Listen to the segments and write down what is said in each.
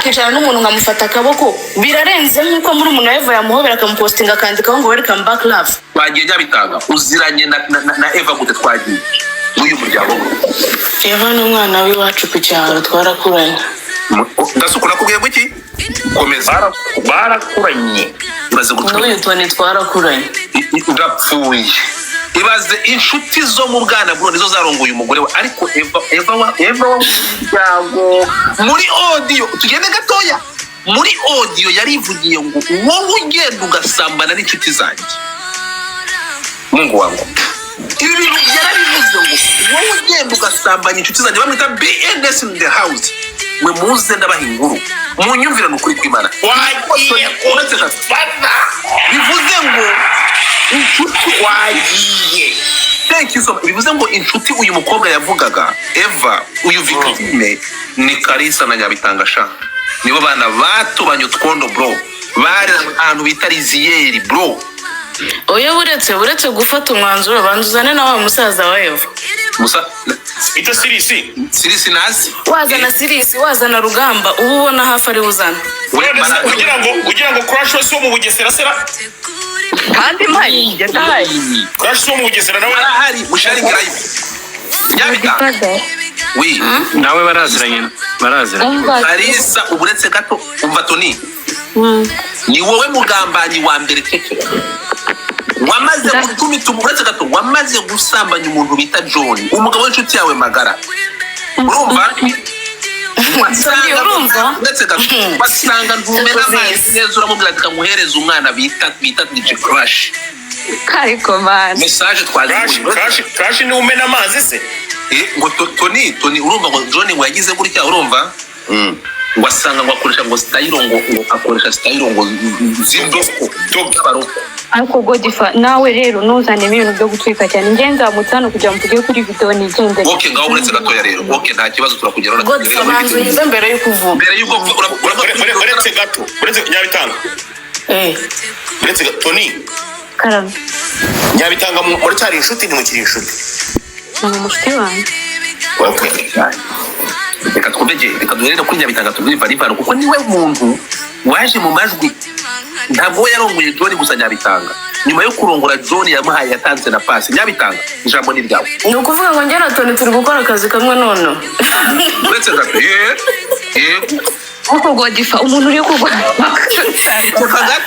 kicara n'umuntu nkamufata akaboko birarenze nkuko muri umuntu Eva yamuhobera akamupostinga akandikaho ngo welcome back love. Bagiye Nyabitanga uziranye na Eva gute twagiye uyu muryango? Eva n'umwana w'iwacu ku cyaro twarakuranye. Ndasukura kubwiye guki? Komeza. Barakuranye. Uraze gutwa. N'uyu Tony twarakuranye. Ndapfuye. Ibaze inshuti zo mu bwana bwo nizo zarongoye umugore we, ariko Eva yago muri audio tugende gatoya, muri audio yarivugiye ngo wowe ugenda ugasambana n'inshuti zanjye. Mungu wangu, ibi yarabivuze ngo wowe ugenda ugasambanya inshuti zanjye, bamwita BNS in the house. We muze ndabaha inkuru munyumvira n'ukuri kw'Imana. Wagiye kuretse fana bivuze ngo inshuti wagiye. Thank you so much. Bivuze ngo inshuti uyu mukobwa yavugaga Eva uyu Victime ni Kalisa na Nyabitanga sha, nibo bana batubanye utwondo bro, bari ahantu bita Riziyeri bro. Oya buretse gufata umwanzuro banzuzane na wa musaza wa Eva. Musa ita Sirisi nasi wazana Sirisi wazana Rugamba ubona hafi ari uzana kugira ngo crash wese wo mu Bugesera sera kandi mai yataye crash wo mu Bugesera nawe arahari mushari live Nyabitanga. Oui nawe baraziranye Kalisa uburetse gato umva Tony. Ni wowe mugambanyi wa mbere keke wamaze gutumita umuretse gato, wamaze gusambanya umuntu bita John, umugabo w'inshuti yawe magara. Urumva uretse gato basanga ntumena amazi neza, uramubwira ati kamuhereza umwana bita DJ Crash. Kariko man Message Crash ni umena amazi se ngo Tony urumva ngo John ngo yagize gutya urumva wasanga ngo akoresha ngo style ngo akoresha style ngo zindoko baroko. Ariko Godifa nawe rero nuzane ibintu byo gutwika cyane ngenza mutsano kujya mvuge kuri video ni gende. Okay ngaho uretse gatoya rero. Okay nta kibazo turakugeraho Godifa banzuye mbere yuko uvuga. Mbere yuko uretse gato uretse Nyabitanga. Uretse Tony Karame Nyabitanga muri cyari inshuti ni mukiri inshuti. Ni mushiti wanjye. Okay. Reka duherere kuri Nyabitanga tubwire Varivaro kuko niwe muntu waje mu majwi. Ntabwo yarongoye John gusa Nyabitanga, nyuma yo kurongora John yamuhaye yatanze na pass. Nyabitanga ijambo ni ryawe. Ni ukuvuga ngo njye na Tony turi gukora akazi kamwe none. Uretse gato Uko Godifa umuntu uri kugwa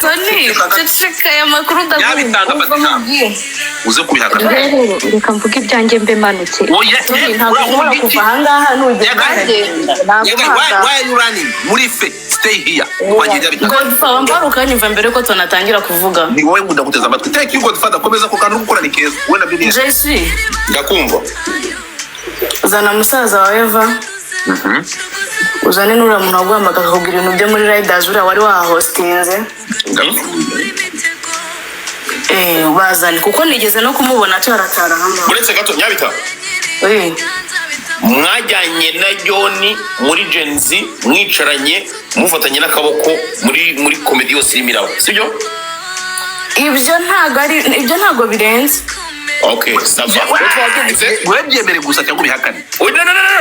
Tony ceceka ya makuru Nyabitanga batamubwiye uze kubihakana. Reka mvuge ibyanjye mbe manutse. Tony ntabwo ushobora kuva ahangaha nugenda. Why are you running? Muri fe stay here. Godifa wambara ukanyumva mbere ko Tony atangira kuvuga. Ni wowe ngunda guteza amatwi. Thank you Godfather, komeza ko kantu gukora ni keza. We na Bibi JC ndakumva. Zana musaza wa Eva. Uzane nura muntu wagwamaga akakubwira ibintu byo muri Riders ura wari wahostinze. Bazane kuko nigeze no kumubona cyaratara hamba. Uretse gato Nyabitanga. Mwajyanye na John muri Genzi mwicaranye mufatanye n'akaboko muri comedy yose irimiraho sibyo? Ibyo ntago birenze. Okay, sava. Webyemere gusa cyangwa bihakane.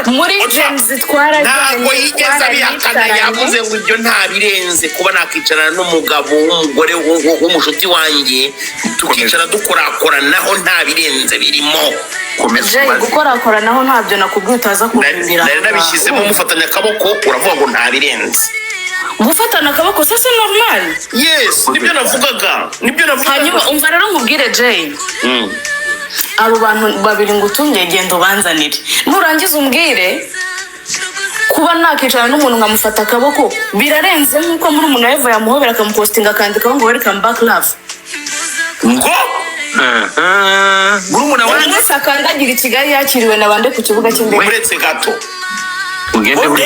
Muri Genzi twarajyanye. Ntago yigeze bihakana, yavuze ngo ibyo nta birenze kuba nakicarana n'umugabo w'umugore w'umushuti wanjye tukicara dukorakoranaho nta birenze birimo. Komeza gukorakoranaho ntabyo nakubwiye utaza kubimbira. Nari nabishyizemo mufatanya akaboko uravuga ngo nta birenze. Gufatana akaboko sasa normal. Yes, nibyo navugaga. Hanyuma umva rero nkubwire Jay. Abo bantu babiri ngutumye gendo banzanire. Nurangiza umbwire kuba nakicara n'umuntu nkamufata akaboko birarenze nkuko muri umuntu Eva yamuhobera akamupostinga akandikaho ngo welcome back love. Ngo Gurumuna wanjye sakandagira Kigali yakiriwe nabande ku kibuga cy'indege. Uretse gato. Ugende buri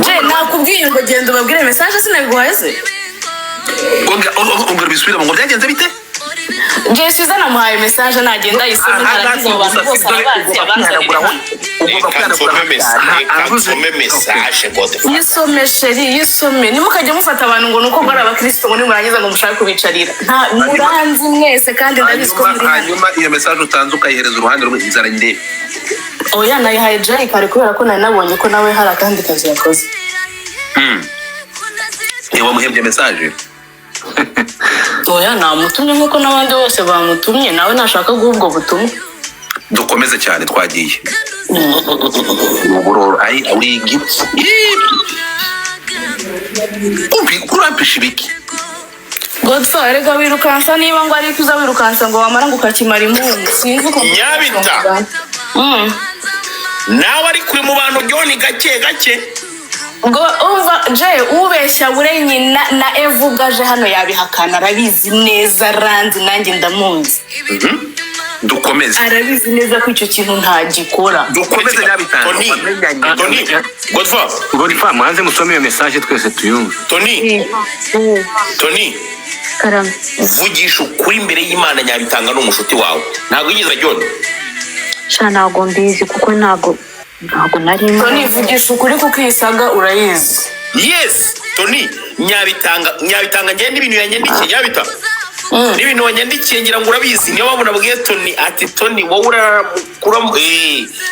Je nakubwiye ngo gendo babwire message sinabiguhaye se. Ongera bisubira ngo byagenze bite? Jesi zana muhaye message nagenda yisoma naragize abantu bose yisome sheri yisome nimukajye mufata abantu ngo nuko bari abakristo ngo nimurangiza ngo mushaka kubicarira nta muranzi mwese kandi ndabizi ko muri hanyuma iyo message utanze ukayihereza uruhande rumwe inzara ndende. Oya nayihaye Jay kare kubera ko nari nabonye ko nawe hari akandi kazi yakoze. wamuhembye message oya namutumye nk'uko n'abandi bose bamutumye nawe nashaka guha ubwo butumwa. dukomeze cyane twagiye uburoro ari awigi kurampisha ibiki Godso erega wirukansa niba ngo ari kuza wirukansa ngo wamara ngo ukakimara impunzi sinzi uko Nyabita. Nawe ari kuri mu bantu John gake ngo umva je ubeshya bure nyina na evugaje hano yabihakana arabizi neza ranzi nanjye ndamunzi. dukomeze Arabizi neza ko icyo kintu ntagikora. dukomeze Nyabitanga Tony Godfa mwanze musome iyo message twese tuyumve. Tony karame vugisha ukuri imbere y'Imana Nyabitanga n'umushuti wawe ntabwo yigeze John sha ntago mbizi kuko ntago nari Tony vugisha ukuri kuko isaga urayizi. yes Tony Nyabitanga ngende ibintu yanyandikiye Nyabita n'ibintu wanyandikiye ngira ngo urabizi niyo babona bwiye Tony ati Tony wowe urakuramo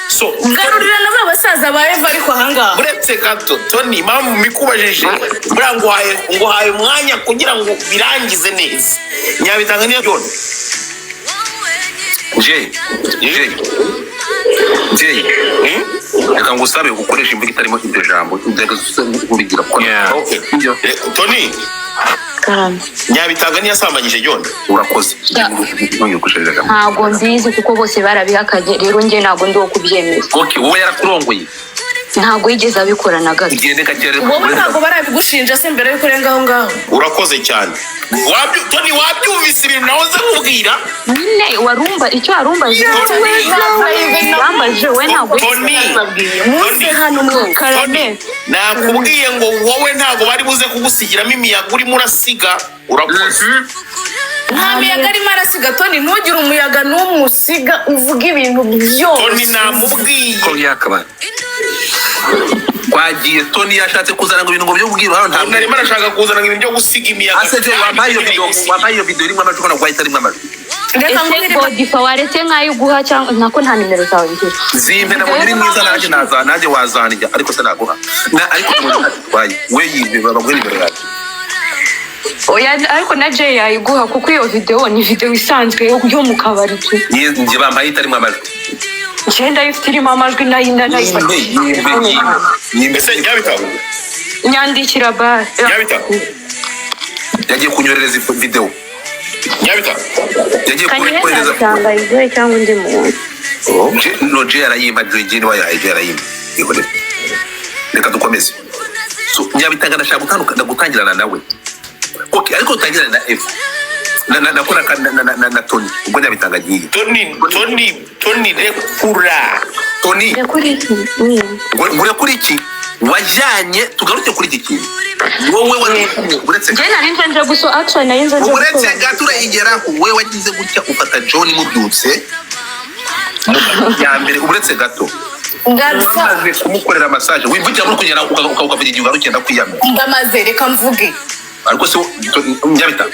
so Garurira na basaza ba Eva ariko ahangaha. uretse gato Tony mpamvu mikubajije bura ngo haye umwanya kugira ngo birangize neza Nyabitanga niyo John reka ngusabe ukoresha imvugo itarimo iryo jambo ubigira okay Tony karame Nyabitanga niyasambanyije John urakoze ntago mbizi kuko bose barabihakanye rero njye ntago ndi wo kubyemeza. okay wowe yarakurongoye Ntago yigeze abikora na gato. ugende gakere Wowe ntabwo barabigushinja se mbere yuko urenga aho ngaho. urakoze cyane Tony wabyumvise ibintu nahoze nkubwira Nyine warumva icyo warumbaje wambaje we ntago Munsi hano mu karame. nakubwiye ngo wowe ntabwo bari buze kugusigiramo imiyaga urimo urasiga urakoze Nta miyaga arimo arasiga Tony ntugire umuyaga n'umusiga uvuga ibintu byose. Tony namubwiye Ko yakaba. twagiye Tony yashatse kuzana ngo ibintu ngo byo kubwira hano ntabwo narimo arashaka kuzana ibintu byo gusiga imiyaga aseje wambaye iyo video irimo amajwi kana gwahita arimo amajwi Reka ese ngwire Godfa waretse nkayo guha cyangwa nako nta nimero zawe ngira. zimbe na muri mwiza nanjye wazanijya ariko se naguha ariko twaye we yibe babagwe nimero yacu Oya ariko na Jay yayiguha kuko iyo video ni video isanzwe yo mu kabari tu. nje bambaye itarimo amajwi Ngenda ifite irimo amajwi mbese Nyabita nyandikira bar. Nyabita yagiye kunyorereza video Nyabita yagiye Kanyere kohereza cyangwa izo cyangwa undi muntu. Roger arayimba Joyjini wa yaje arayimba ihore reka dukomeze so Nyabitanga ndashaka gutangirana nawe okay ariko utangirana na Eva nakora na Tony ubwo Nyabitanga agiye Tony rekura Tony Yakuri iki? ngure kuri iki wajyanye tugaruke kuri iki kintu wowe uretse Je nari nje guso actually nari nje uretse gatura igeraho wowe wagize gutya ufata John mubyutse ya mbere uretse gato Ngadsa maze kumukorera massage wivugira muri kugera ukavuga igihe ugaruke ndakwiyamye ndamaze reka mvuge. ariko se Nyabita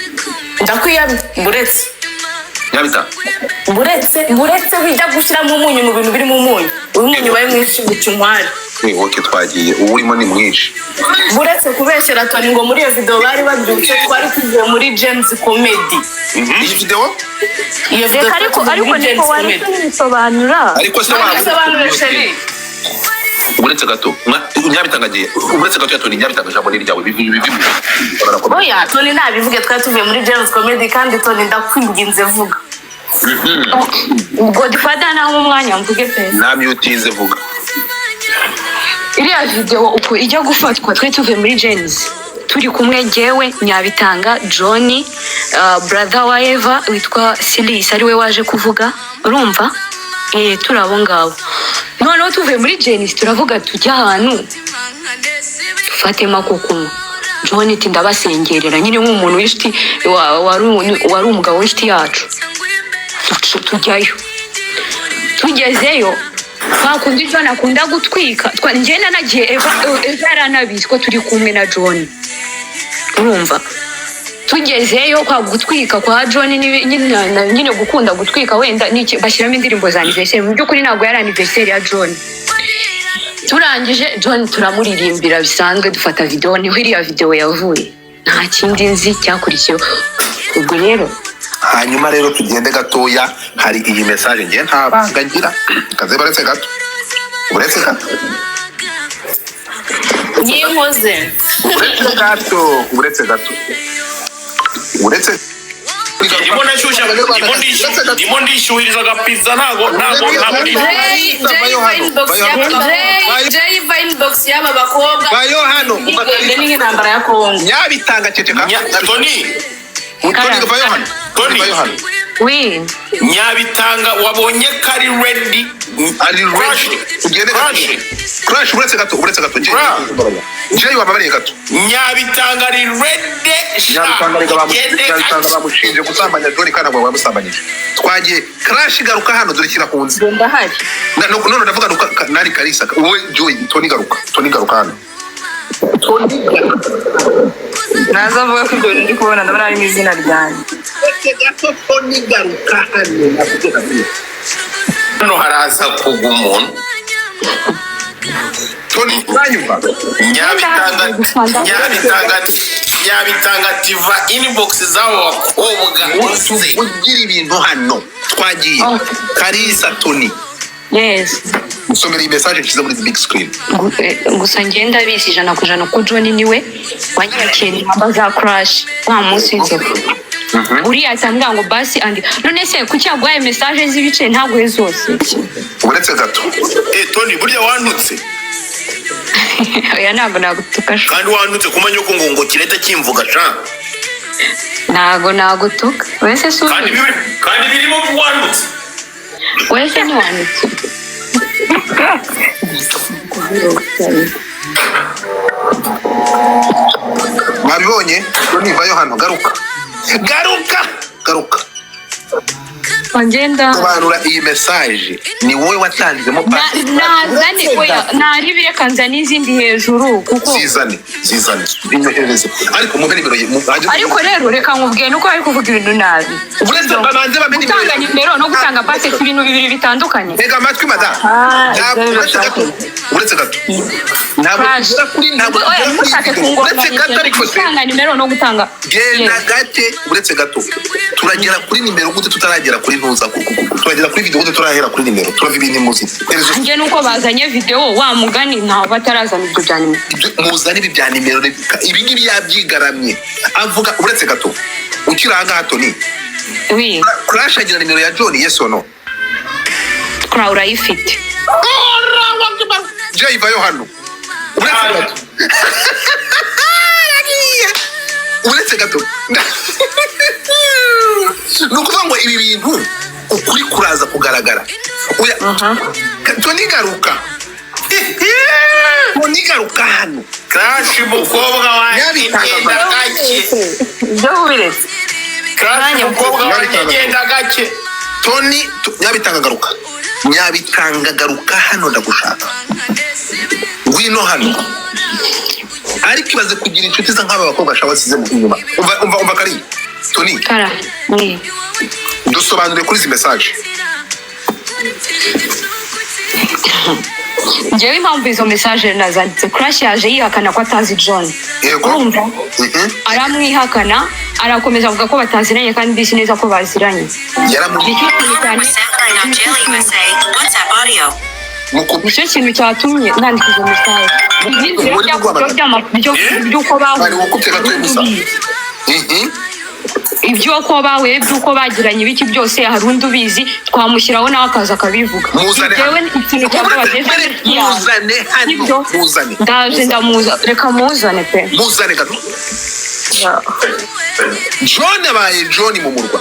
Ndakwiyamye buretse. Nyabita wijya gushyiramo umunyu mu bintu biri mu munyu. Umunyu baye mwinshi gucumwari. okay twagiye uburimo ni mwinshi Buretse kubeshyera Tony ngo muri iyo video bari babyutse twari tuvuye muri James Comedy. iyi video Iyo video ariko niko wari kubisobanura. ariko se Asobanura sheri. uretse gato Nyabitanga agiye uretse gato ya Tony Nyabitanga jambo ni ryawe bibi Oya Tony nabivuge twari tuvuye muri James Comedy kandi Tony ndakwinginze vuga. Godfather naho umwanya mvuge pe. namye utinze vuga Iriya video uko ijya gufatwa twe tuvuye muri James. Turi kumwe jewe Nyabitanga John brother wa Eva witwa Silis ari we waje kuvuga urumva turabo ngabo noneho tuvuye muri James turavuga tujya ahantu Fatima kukunywa John iti ndabasengerera nyine nk'umuntu w'ishiti wari umugabo w'ishiti yacu tujyayo tugezeyo twakundi John akunda gutwika ngenda nagiye Eva yaranabizi ko turi kumwe na John urumva tugezeyo kwa gutwika kwa John nyine gukunda gutwika wenda bashyiramo indirimbo za anniversaire mu by'ukuri ntabwo yari anniversaire ya John turangije John turamuririmbira bisanzwe dufata video niho iriya video yavuye nta kindi nzi cyakurikiyeho ubwo rero hanyuma rero tugende gatoya hari iyi message ngiye ntabanga ngira kaze baretse gato uretse gato Niyinkoze. uretse gato ndimo ndishyuhiriza agapizza ntabwo Jay Vinebox y'aba bakobwa. bayo hano Igende n'intambara ya Kongo. nyabitanga ceceka Tony bayo hano Tony. bayo hano we Nyabitanga wabonye ko ari ready ari ready tugende gato crash uretse gato Jay wababariye gato Nyabitanga ari ready nyabitanga bamushinje gusambanya John kana ngo bamusambanyije twagiye crash garuka hano durekira ku nzi Ndahari. none ndavuga nari Kalisa wowe Joy Tony garuka hano Naza avuga ko ibyo ndi kubona ndabona ari mu izina ryanjye. Tony garuka hano haraza kugwa umuntu Tony uranyumva Nyabitanga tiva inbox z'abo bakobwa ugira ibintu hano twagiye Kalisa Tony yes usomera iyi message nshyize muri big screen gusa ngenda bisi ijana ku ijana ko John niwe wanyakiye namba za crash wa munsi w'inzovu uriya atambwira ngo basi andi none se kuki yaguhaye message z'ibice ntaguhe zose uretse gato Tony burya wantutse oya ntabwo nagutuka kandi wantutse kumenya ko ngo kireta kimvuga sha ntabwo nagutuka wese si kandi birimo wantutse wese ntiwanditse mwabibonye Tony bayo hano garuka ngenda sobanura iyi message ni wowe watangizemo nazane oya nari bireka nzana izindi hejuru kuko zizane binyohereze ariko muve nimero ariko rero reka nkubwiye nuko bari kuvuga ibintu nabi uretse babanze bamenye gutanga nimero no gutanga base si ibintu bibiri bitandukanye ntega amatwi madamu uretse gato ntabwo oya ntushake kungorana gutanga nimero no gutanga genda gake uretse gato turagera kuri nimero gute tutaragera kuri ntuza turagera kuri video gute turahera kuri nimero turava ibintu muzi nge nuko bazanye video wa mugani ntaho batarazana ibyo bya nimero muzana ibi bya nimero ibi ngibi yabyigaramye avuga uretse gato ukiranga hato ni oui crash agira nimero ya John yes or no kura urayifite Jay bayo hano uretse gato uretse gato nukuvuga ngo ibi bintu ukuri kuraza kugaragara oya Tony garuka hano crash mukobwa wanjye genda gake Ibyo biretse. crash mukobwa wanjye genda gake Tony nyabitanga garuka hano ndagushaka ngwino hano ariko ibaze kugira inshuti za nk'aba bakobwa shawa size mu inyuma umva kari Tony kara oui dusobanure kuri izi message njyewe impamvu izo message nazanditse crash yaje yihakana ko atazi John urumva aramwihakana arakomeza avuga ko bataziranye kandi bisi neza ko baziranye nicyo kintu cyatumye nandika izo message by'uko bahuye ibyo ko bahuye by'uko bagiranye ibiki byose hari undi ubizi twamushyiraho nawe akaza akabivuga jewe ikintu muzane hano ndaje ndamuza reka muzane pe muzane gato John abaye John mu murwa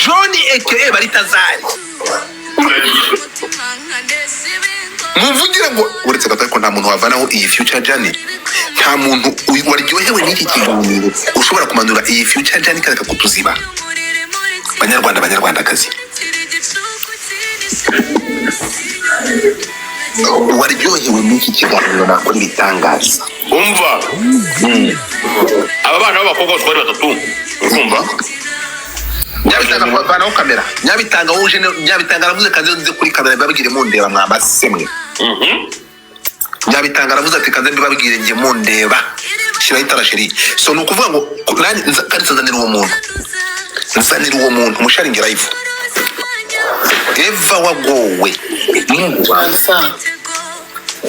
John aka Baritazari muvugire ngo uretse gato ariko nta muntu wavanaho iyi future journey nta muntu waryohewe n'iki kiganiro ushobora kumanura iyi future journey kareka kutuziba banyarwandakazi waryohewe n'iki kiganiro nakora ibitangaza umva aba bana b'abakobwa twari batatu urumva nyabitanga kuvanaho kamera nyabitanga aravuze kaze nze kuri kamera babigire mundeba mwabasemwe Nyabitanga aravuze ati kanze mbibabwire njye mundeba shyiraho itara sheri. So ni ukuvuga ngo kandi nzanira uwo muntu umusharingi live Eva wagowe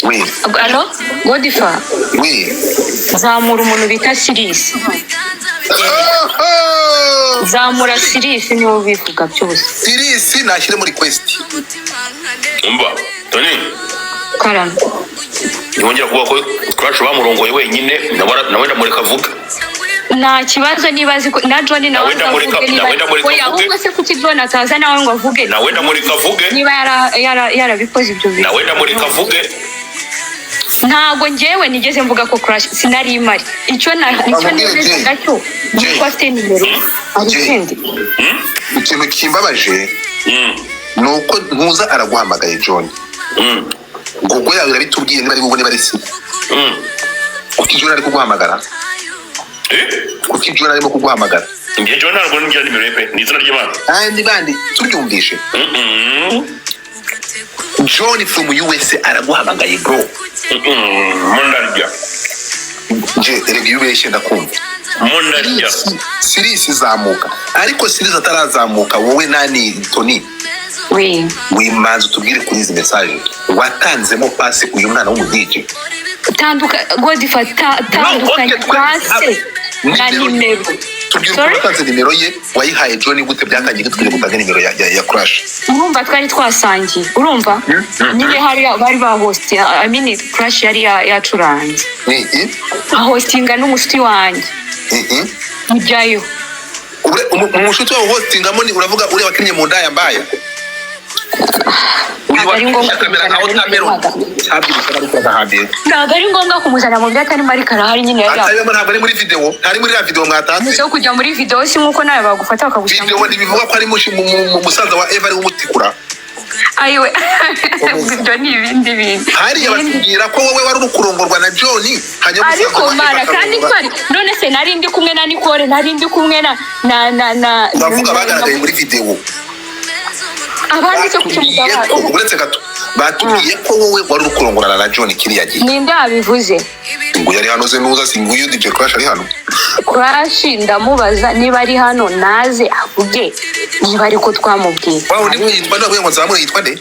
we alo Godifa we zamura umuntu bita Sirisi. Zamura Sirisi niwe ubivuga byose. Sirisi nashyire muri request. umva Tony Karame yongera kuvuga ko Crash bamurongoye wenyine nawe ndamureka avuga. nta kibazo niba azi ko na John nawe avuge niba oya ahubwo se kuki John ataza nawe ngo avuge nawe ndamureka avuge niba yarabikoze ibyo bintu. nawe ndamureka avuge. Ntabwo njyewe nigeze mvuga ko Crash sinari imari icyo nezezaga cyo nuko afite nimero arikindi. Ikintu kimbabaje ni uko ntuza araguhamagaye John ngo yawe irabitubwiye niba ari bubone bari si kuki John ari kuguhamagara kuki John arimo kuguhamagara njye John ntabwo ngira nimero ye pe ni izina ry'Imana kandi bandi tubyumvishe John from USA araguhamagaye bro mundarya nje erega yubeshye ndakumva mundarya Sirisi zamuka ariko Sirisi atarazamuka wowe nani Tony wimanza tubwire kuri izi message watanzemo pasi uyu mwana w'umudije Godifa tandukanye kwase na nimero. Tubwire ko watanze nimero ye wayihaye John gute byatangiye gutwire gutanga nimero ya Crash. Urumva twari twasangiye urumva nyine hari bari ba host I mean Crash yari yacuranze hostinga n'umushiti wanjye mujyayo umushuti wa hostingamo ni uravuga uri wakinnye mu ndaya mbaya ntabwo ari ngombwa kumuzana mu byatari mari karahari nyine yari ntabwo ari muri video ntari muri ya video mwatanze cyo kujya muri video si nkuko nawe bagufata bakagusanga video ntibivuga ko ari musaza wa Eva ari umutikura ayiwe ibyo ni ibindi bintu hariya batubwira ko wowe wari ukurongorwa na John hanyuma ariko mara kandi twari none se nari ndi kumwe na Nicole nari ndi kumwe na bavuga bagaragaye muri video abandi cyo kucyumva uretse gato batubwiye ko wowe wari ukurongorana na John kiriya gihe ninde abivuze ngo yari hano ze nuza singuyu DJ Crash ari hano Crash ndamubaza niba ari hano naze avuge niba ariko twamubwiye waho ni yitwa nabwo ngo nzamure yitwa nde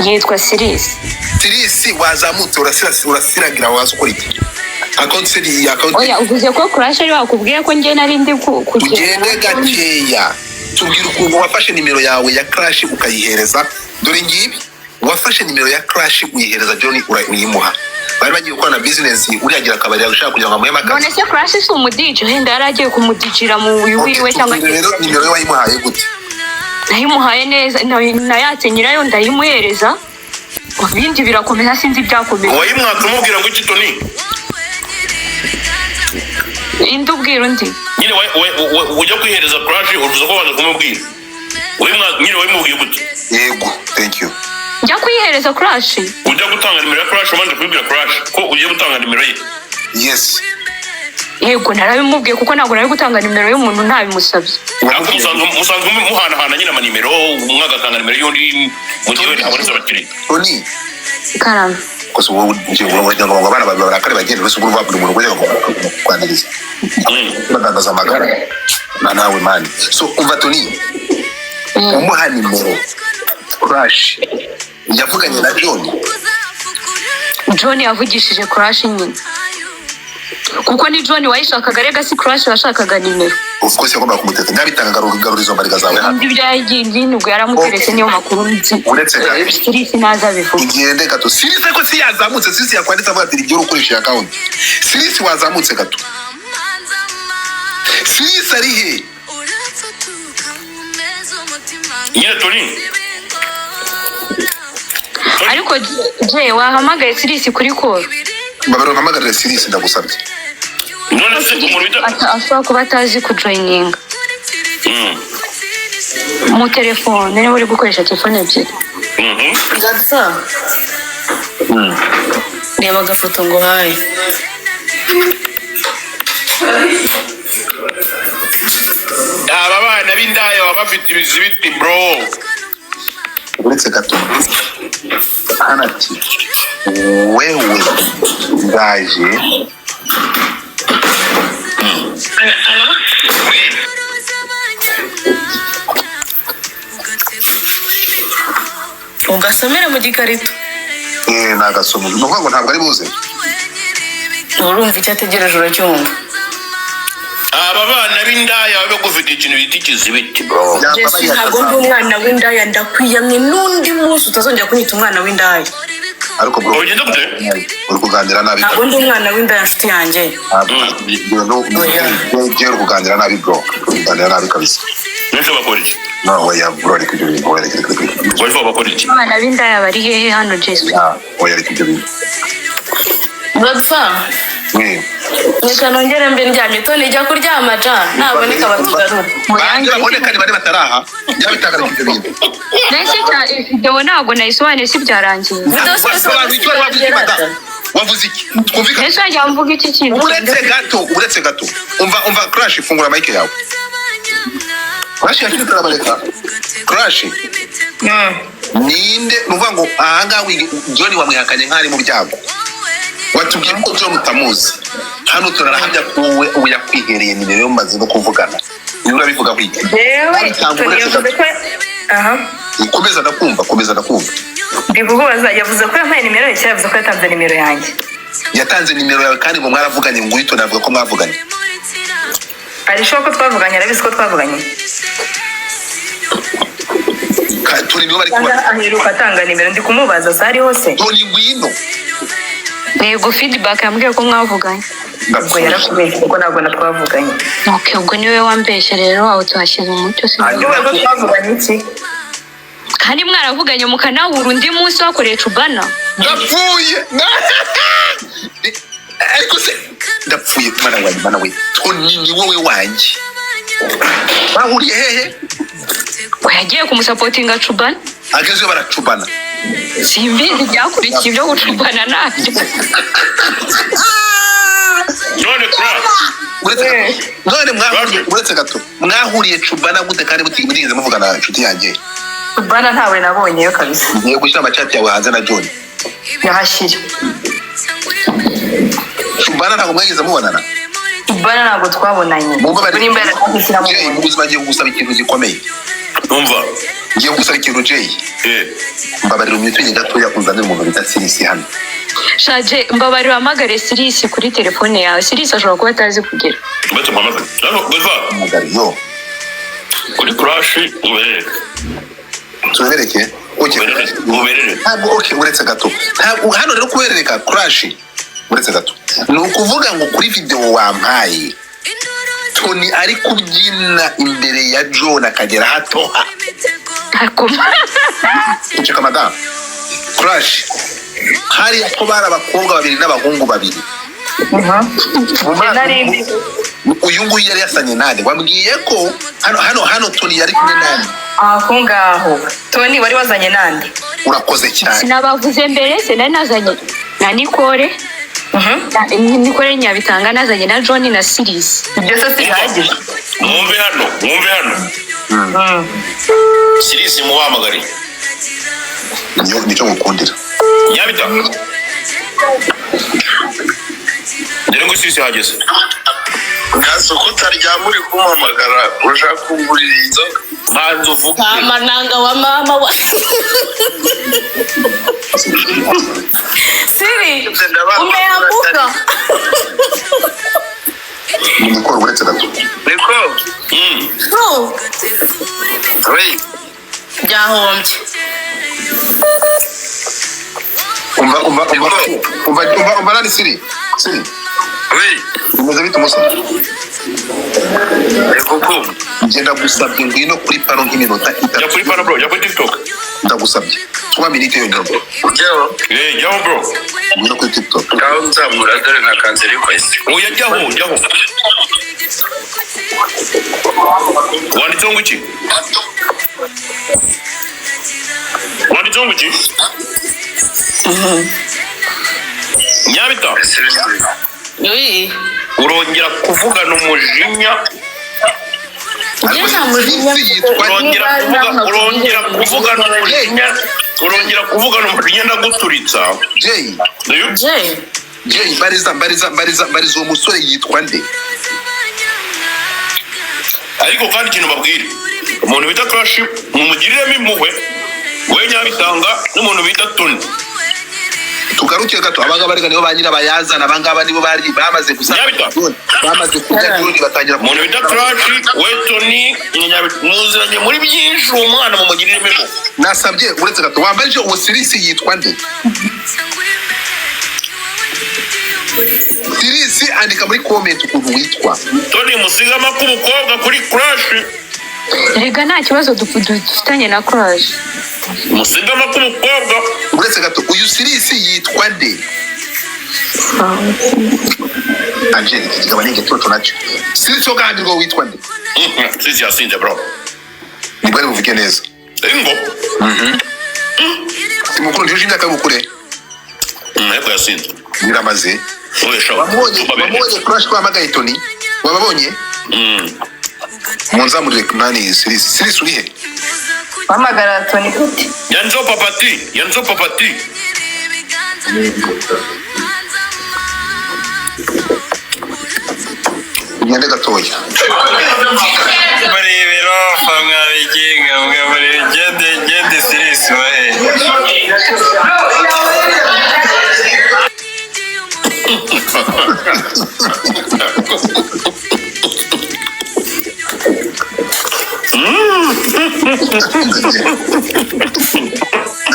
yitwa Sirisi wazamutse urasiragira waza ukora iki oya uvuze ko Crash ari wakubwiye ko njye nari ndi kugende gakeya tubwira ukuntu wafashe nimero yawe ya Crash ukayihereza dore ngibi wafashe nimero ya Crash uyihereza John uyimuha bari bagiye gukora business uriyagira akabari gushaka kugira ngo amuhe amakazi none se Crash si umudije henda yaragiye kumudijira mu wiriwe cyangwa rero nimero ye wayimuhaye gute nayimuhaye neza nayatse nyirayo ndayimuhereza ibindi birakomeza sinzi byakomeye wayimwaka umubwira ngo iki Tony indi ubwira undi nyine ujya kwihereza Crash uruza ko waje kumubwira nyine wayimubwiye gute yego thank you njya kuyihereza Crash ujya gutanga nimero ya Crash wanje kubwira Crash ko ugiye gutanga nimero ye yes yego narabimubwiye kuko ntabwo nari gutanga nimero y'umuntu ntabimusabye musanzwe muhanahana nyine amanimero umwe agatanga nimero y'undi mu gihe habonetse abakiriya Tony karame koso wowe wagira ngo abana barakare bagende bese uruva buri muntu kujya kwandiriza badandaza amagara na nawe mani so umva Tony umuha nimero Crash yavuganye na John yavugishije Crash nyine kuko ni John wayishakaga rega si Crash washakaga nimero of course yagomba kumuteta ndabitanga garurizo mbariga zawe hano ndi byagiye nubwo yaramuteretse niyo makuru nzi uretse Sirisi naza bivuga igende gato Sirisi ko si yazamutse Sirisi yakwanditse avuga ati ibyo ukoresha account Sirisi wazamutse gato Sirisi ari he nyine Tony ariko je wahamagaye Sirisi kuri call babero mpamagarira Sirisi ndagusabye none se umuntu ashobora kuba atazi kujoininga mu telefone niba uri gukoresha telefone ebyiri gasa reba agafoto ngo haye aba bana b'indaya baba bafite ibizibiti bro uretse gato hano ati wewe ndaje ugasomere mu gikarito nagasoma ni ukuvuga ngo ntabwo ari buze urumva icyo ategereje uracyumva aba bana b'indaya baba bagufite ikintu bita ikizibiti bro. Jesse ntabwo ndi umwana w'indaya ndakwiyamye n'undi munsi utazongera kunyita umwana w'indaya ariko bro ugenda gute uri kuganira nabi ntabwo ndi umwana w'indaya nshuti yanjye uri kuganira nabi bro kuganira nabi kabisa nese bakora iki oya bro ariko ibyo bintu oya ariko bari bakora iki abana b'indaya bari hehe hano Jesse? oya ariko ibyo bintu Godfa reka nongere mbe ndyamye Tony ijya kuryama ja naboneka batugarura bangira boneka ni bari bataraha byabitangara ibyo bintu Nese cya video ntabwo nayisobanuye si byarangiye. wavuze iki twumvikana Nese ajya mvuga iki kintu. uretse gato umva crash ifungura mic yawe crash yakiri turabareka crash ninde nuvuga ngo ahanga John wamwihakanye nk'ari mu byago watubwiye ko John utamuzi hano turarahamya ko wowe yakwihereye nimero yo maze no kuvugana niba urabivuga kwiki komeza ndakumva ndivuga yavuze ko yampaye nimero ye yavuze ko yatanze nimero yanjye yatanze nimero yawe kandi ngo mwaravuganye ngo uhito navuga ko mwavuganye ari sho ko twavuganye arabizi ko twavuganye turi nibo bari kuba aheruka atanga nimero ndi kumubaza sari hose Tony ngwino Yego feedback yambwiye ko mwavuganye. ubwo yarakubeshye kuko ntabwo natwavuganye Okay, ubwo niwe wambeshye rero aho tuhashyize umucyo si. ubwo twavuganye iki Kandi mwaravuganye mukanahura undi munsi wakoreye Cubana. ndapfuye ariko se ndapfuye mana we Tony ni wowe wanjye bahuriye hehe Yagiye kumusapotinga Cubana. ageze baracubana Simbizi byakurikiye ibyo gucubana nabyo. none uretse gato mwahuriye cubana gute kandi mutigeze muvugana inshuti yanjye Cubana ntawe nabonyeyo kabisa ngiye gushyira amacati yawe hanze na John yahashyira cubana ntabwo mwageze mubonana Cubana ntabwo twabonanye kuri imbere nakwishyira mu mu buzima ngiye kugusaba ikintu gikomeye numva ngiye kugusaba ikintu Jay mbabarira umwitwenye gatoya uzanire umuntu bita Sirisi hano Shaje mbabarira amagare Sirisi kuri telefone yawe. Sirisi ashobora kuba atazi kugera. mbete mwamaze hano Godfa magariyo kuri crash ubereke tubereke uberere ntabwo uretse gato ntabwo hano rero kubereka crash uretse gato ni ukuvuga ngo kuri video wampaye Tony ari kubyina imbere ya John akagera hatoha uceka madam crash hari ko bari abakobwa babiri n'abahungu babiri uyu nguyu yari yasanye nande wambwiye ko hano Tony yari kumwe nande aho ngaho Tony wari wazanye nande urakoze cyane Sinabavuze mbere se nari nazanye na Nicole. Nicole Nyabitanga nazanye na John na Sirisi. ibyo se sihagije mwumve hano Sirisi muhamagari nicyo ngukundira Nyabita dore ngo Sirisi hageze Kaso kutaryama uri kumuhamagara urashaka kungurira inzoga manzo uvuge amananga wa mama wa Siri umeambuka Nikora uretse gato niko we byahombye umva nani Siri we bimaze bita umusa niko ngenda gusabye ngwino kuri pano nk'iminota ya kuri pana bro ya kuri TikTok ndagusabye 3 minutes yonyine ujyaho jyaho bro ngwino kuri TikTok ngaho nzamura dore nka kanseri request oya jyaho wanditseho ngo iki Nyabita urongera kuvugana umujinya ariko Njye nta mujinya Sirisi yitwa urongera kuvugana umujinya ndaguturitsa. Jay. Jay, mbariza uwo musore yitwa nde? Ariko kandi ikintu babwire umuntu bita Crash mumugiriremo impuhwe we Nyabitanga n'umuntu bita Tony. Tugaruke gato abangaba rega nibo banyira bayazana abangaba nibo bari bamaze gusanga bamaze kurya Joni batangira umuntu bita Crash we Tony muziranye muri byinshi uwo mwana mumugiriremo impuhwe. nasabye uretse gato wambaje uwo Sirisi yitwa nde? Sirisi andika muri comment ukuntu witwa. Tony musigama k'umukobwa kuri Crash. Rega nta kibazo dufitanye na Crash. Musigama k'umukobwa. Uretse gato uyu Sirisi yitwa nde? Angel kigaba nige toto nacho. Sirisi ogandi ngo witwa nde? Sisi yasinze bro. Ni bari buvuge neza. Ingo. Mukuru ndije imyaka y'ubukure. Eko yasinze. Biramaze. Wabonye Crash kwa magaye Tony? Wababonye? Monzamurire nani Sirisi urihe? Wamagara Tony gute? Yanzo papati. Nyande gatoya. barebera famwa bigenga mwe muri gende Sirisi wahe.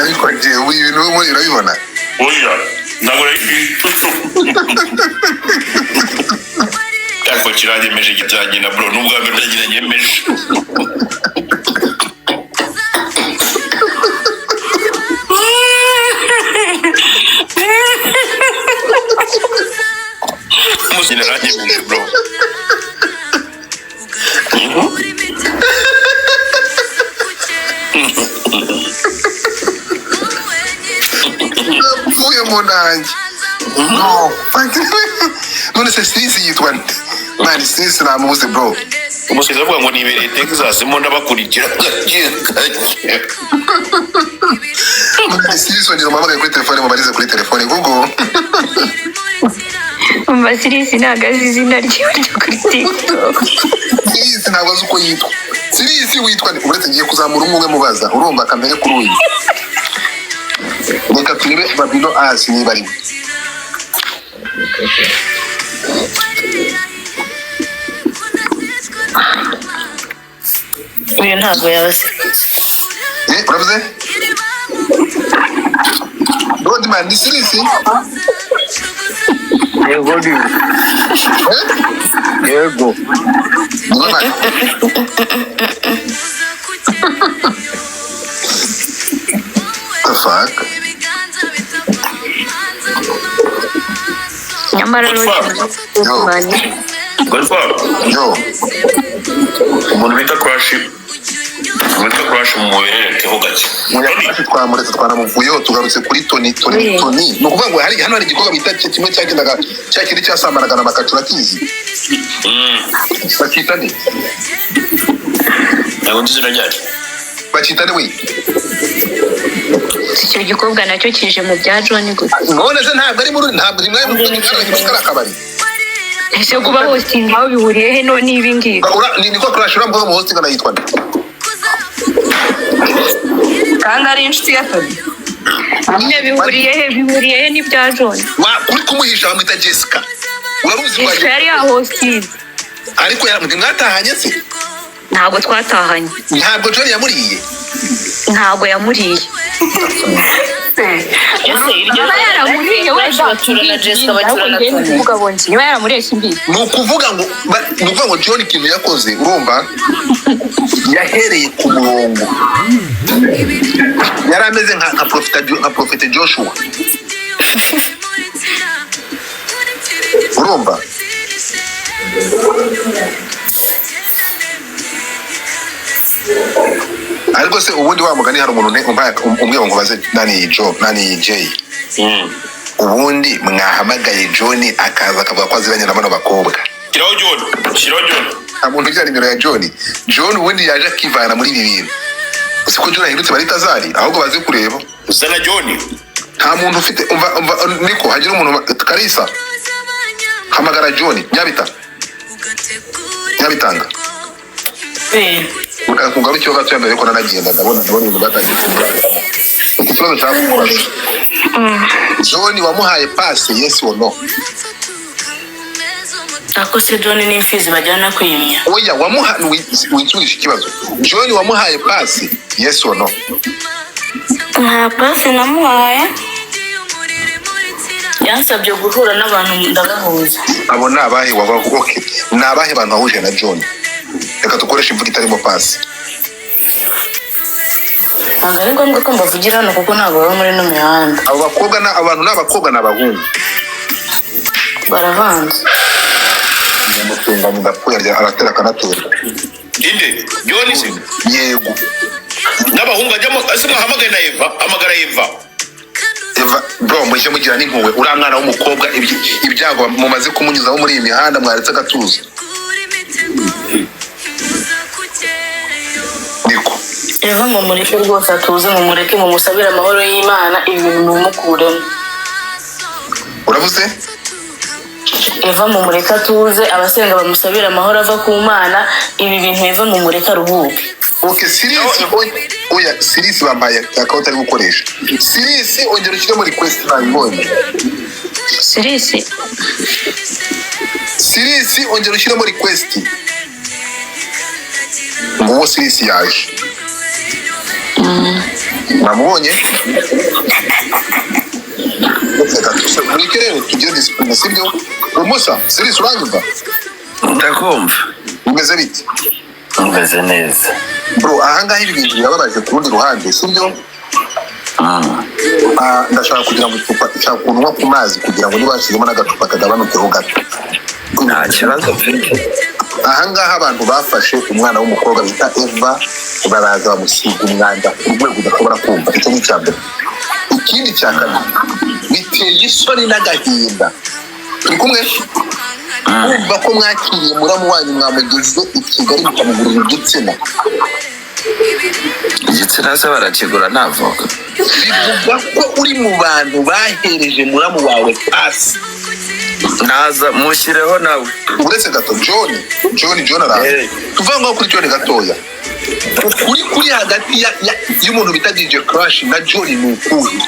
Ariko je ibintu muri urabibona? Oya, nabura ariko kiranyemeje gitanye na bro nubwo mbere ndagira nyemeje. Musine ranyemeje bro. Fuye monange. No, none se Sirisi yitwa nde? Mani Sirisi namubuze bro. Umusizi avuga ngo nibereye Texas mo ndabakurikira gake. Sirisi wongera umamagaye kuri telefone mubarize kuri telefone Google. Sirisi ntabwo azi izina ryiwe ryo kuri TikTok. Sirisi ntabwo azi uko yitwa. Sirisi witwa nde? Uretse ngiye kuzamura umwe mubaza urumva kamere kuri uyu. Reka turebe Babino Asi niba ari we. Uyu ntabwo yabaze. Uravuze? Rodman ni Sirisi? Yego ni. Yego. Rodman. The fuck? Nyamara Yo. Umuntu bita Crash mumubererekeho gake. Twamuretse twanamuvuyeho tugarutse kuri Tony. Ni ukuvuga ngo hano hari igikorwa bita kimwe cyagendaga cya kindi cyasambanaga na makacura kizi. Bakita nde? Ntabwo nzi izina ryacyo. Bakita nde we? icyo gikobwa nacyo kije mu bya John gusa. None se ntabwo ari muri ntabwo rimwe mu kara kabari. Ese kuba hosting aho bihuriye he no nibi ngibi. Niko Crash uramvuga mu hosting anayitwa nde? Kandi ari inshuti ya Tony. Nyine bihuriye he n'ibya John. Kuri kumuhisha bamwita Jessica. Uraruzi kwa Jessica yari hosting. Ariko mwatahanye se? Ntabwo twatahanye. Ntabwo John yamuriye. Ntabwo yamuriye. Ese iryo yaramuriye wese baturana Jessica baturana Tony. Kuvuga bonzi niba yaramuriye simbi. Ni ukuvuga ngo John ikintu yakoze urumva yahereye ku murongo. Yari ameze nka Prophet Joshua. Urumva? Ariko se ubundi wa mugani hari umuntu umwe ngo baze nani Jay. Ubundi mwahamagaye John akaza akavuga ko aziranye na bano bakobwa. Shiraho John. nta muntu ugira nimero ya John. John ubundi yaje akivana muri ibi bintu. Siko John ahindutse barita zari ahubwo bazi kureba. Usana John. Nta muntu ufite umva niko hagira umuntu Kalisa. Hamagara John Nyabitanga. Ukakungaruka cyo gato yambaye ko nanagenda ndabona ibintu batagiye kumva. Ikibazo cyakumubaza. John wamuhaye pass yes or no? Ako se John ni imfizi bajyana kwimya. Oya wamuha winsubirisha ikibazo. John wamuhaye pass yes or no? Nta pass namuhaye. Yansabye guhura n'abantu ndabahuza. Abo nabahe wabaho okay. Nabahe bantu bahuje na John. Reka dukoresha imvugo itarimo pass. Ntabwo ari ngombwa ko mbavugira hano kuko ntabwo baba muri no mihanda. Abo bakobwa na abantu n'abakobwa n'abahungu. Baravanze. Mutunga ndapuya aratera kanatera. Inde John se Yego. n'abahungu ajyamo asema hamagaye na Eva amagara Eva bro muje mugira n'impuwe uri mwana w'umukobwa ibyago mumaze kumunyuzaho muri iyi mihanda mwaretse agatuza. Niko Eva mu mureke rwose atuze mu mureke mu musabira amahoro y'Imana ibintu mukuremo. Uravuze? Eva mu mureke atuze abasenga bamusabira amahoro ava ku Mana ibi bintu Eva mu mureke aruhuke. Okay, Sirisi oya Sirisi bambaye account ari gukoresha. Sirisi ongera ushyire muri request nabibonye. Sirisi ongera ushyire muri request. Ngo Sirisi yaje. Namubonye? Mureke rero tugire discipline sibyo? Umusa Sirisi uranyumva? Ndakumva. Umeze bite? Umeze neza. Bro ahangaha ibintu birababaje ku rundi ruhande sibyo? Ndashaka kugira ngo ushaka kunwa ku mazi kugira ngo nibashizemo n'agacupa kagabanukeho gato. Nta kibazo mfite. Ahangaha abantu bafashe umwana w'umukobwa bita Eva baraza bamusiga umwanda ku rwego udashobora kumva. Icyo ni icya mbere. Ikindi cya kabiri biteye isoni n'agahinda. Turi kumwe? Kumva ko mwakiriye muramu wanyu mwamugeze i Kigali mukamugurira igitsina. Igitsina se barakigura navuga. Bivuga ko uri mu bantu bahereje muramu wawe pasi. Naza mushyireho nawe. Uretse gato John araza. Tuvuga ngo kuri John gatoya. Kuri hagati y'umuntu bita DJ Crash na John ni ukuri.